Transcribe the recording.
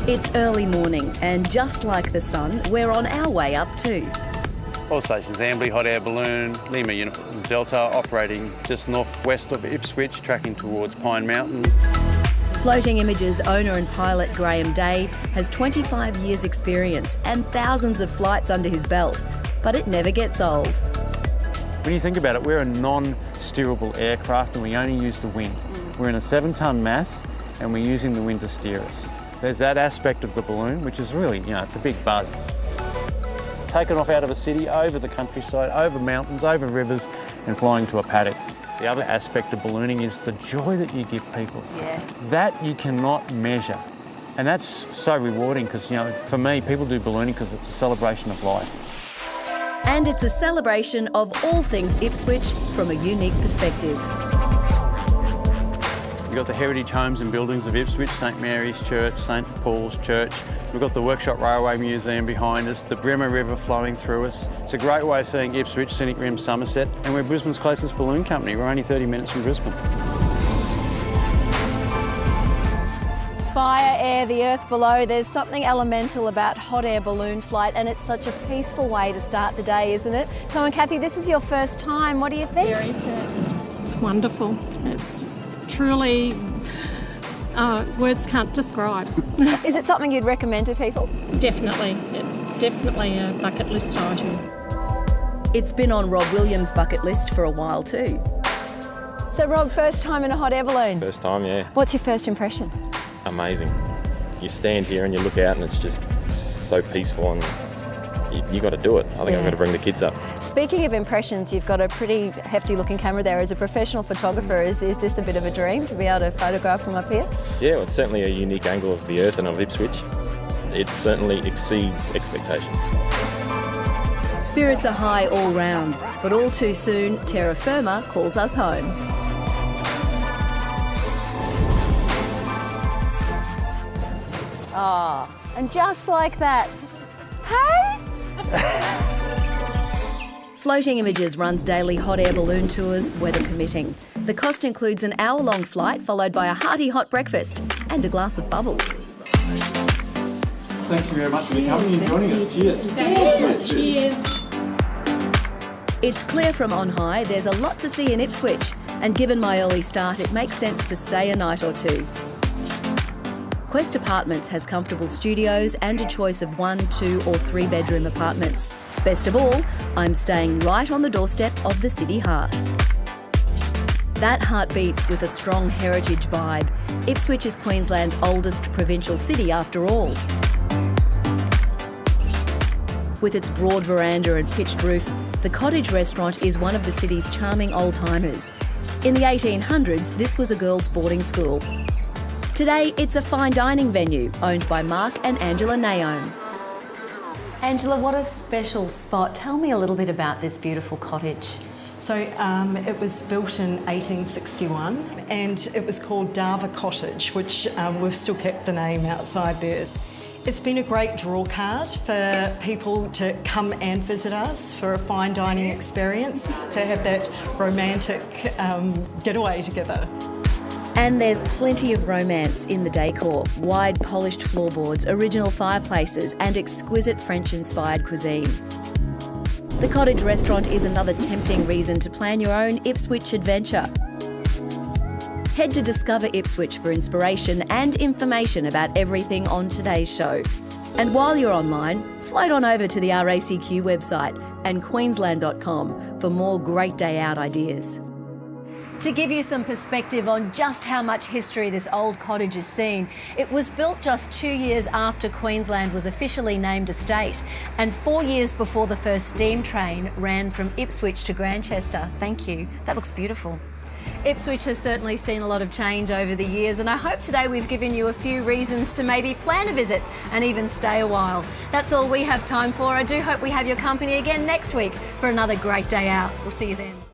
It's early morning and just like the sun, we're on our way up too. All stations, Amberley Hot Air Balloon, Lima Uniform Delta, operating just northwest of Ipswich, tracking towards Pine Mountain. Floating Images owner and pilot Graham Day has 25 years experience and thousands of flights under his belt, but it never gets old. When you think about it, we're a non-steerable aircraft and we only use the wind. We're in a 7-tonne mass and we're using the wind to steer us. There's that aspect of the balloon, which is really, it's a big buzz. Taken off out of a city, over the countryside, over mountains, over rivers, and flying to a paddock. The other aspect of ballooning is the joy that you give people. Yeah. That you cannot measure. And that's so rewarding because, for me, people do ballooning because it's a celebration of life. And it's a celebration of all things Ipswich from a unique perspective. We've got the heritage homes and buildings of Ipswich, St Mary's Church, St Paul's Church. We've got the Workshop Railway Museum behind us, the Bremer River flowing through us. It's a great way of seeing Ipswich, Scenic Rim, Somerset, and we're Brisbane's closest balloon company. We're only 30 minutes from Brisbane. Fire, air, the earth below. There's something elemental about hot air balloon flight, and it's such a peaceful way to start the day, isn't it? Tom and Kathy, this is your first time. What do you think? Very first. It's wonderful. It's truly, words can't describe. Is it something you'd recommend to people? Definitely. It's definitely a bucket list item. It's been on Rob Williams' bucket list for a while too. So Rob, first time in a hot air balloon? First time, yeah. What's your first impression? Amazing. You stand here and you look out and it's just so peaceful and you got to do it. I think I've got to bring the kids up. Speaking of impressions, you've got a pretty hefty looking camera there. As a professional photographer, is this a bit of a dream to be able to photograph from up here? Yeah, well, it's certainly a unique angle of the earth and of Ipswich. It certainly exceeds expectations. Spirits are high all round, but all too soon, terra firma calls us home. Oh, and just like that. Hey! Floating Images runs daily hot air balloon tours, weather permitting. The cost includes an hour-long flight followed by a hearty hot breakfast and a glass of bubbles. Thanks very much for coming and joining us. Cheers. Cheers. It's clear from on high there's a lot to see in Ipswich, and given my early start, it makes sense to stay a night or two. Quest Apartments has comfortable studios and a choice of 1, 2 or 3 bedroom apartments. Best of all, I'm staying right on the doorstep of the city heart. That heart beats with a strong heritage vibe. Ipswich is Queensland's oldest provincial city after all. With its broad veranda and pitched roof, the Cottage restaurant is one of the city's charming old-timers. In the 1800s, this was a girls' boarding school. Today, it's a fine dining venue owned by Mark and Angela Naome. Angela, what a special spot. Tell me a little bit about this beautiful cottage. So it was built in 1861 and it was called Dava Cottage, which we've still kept the name outside there. It's been a great draw card for people to come and visit us for a fine dining experience, to have that romantic getaway together. And there's plenty of romance in the decor. Wide polished floorboards, original fireplaces and exquisite French-inspired cuisine. The Cottage restaurant is another tempting reason to plan your own Ipswich adventure. Head to Discover Ipswich for inspiration and information about everything on today's show. And while you're online, float on over to the RACQ website and queensland.com for more great day out ideas. To give you some perspective on just how much history this old cottage has seen, it was built just 2 years after Queensland was officially named a state and 4 years before the first steam train ran from Ipswich to Grantchester. Thank you. That looks beautiful. Ipswich has certainly seen a lot of change over the years, and I hope today we've given you a few reasons to maybe plan a visit and even stay a while. That's all we have time for. I do hope we have your company again next week for another great day out. We'll see you then.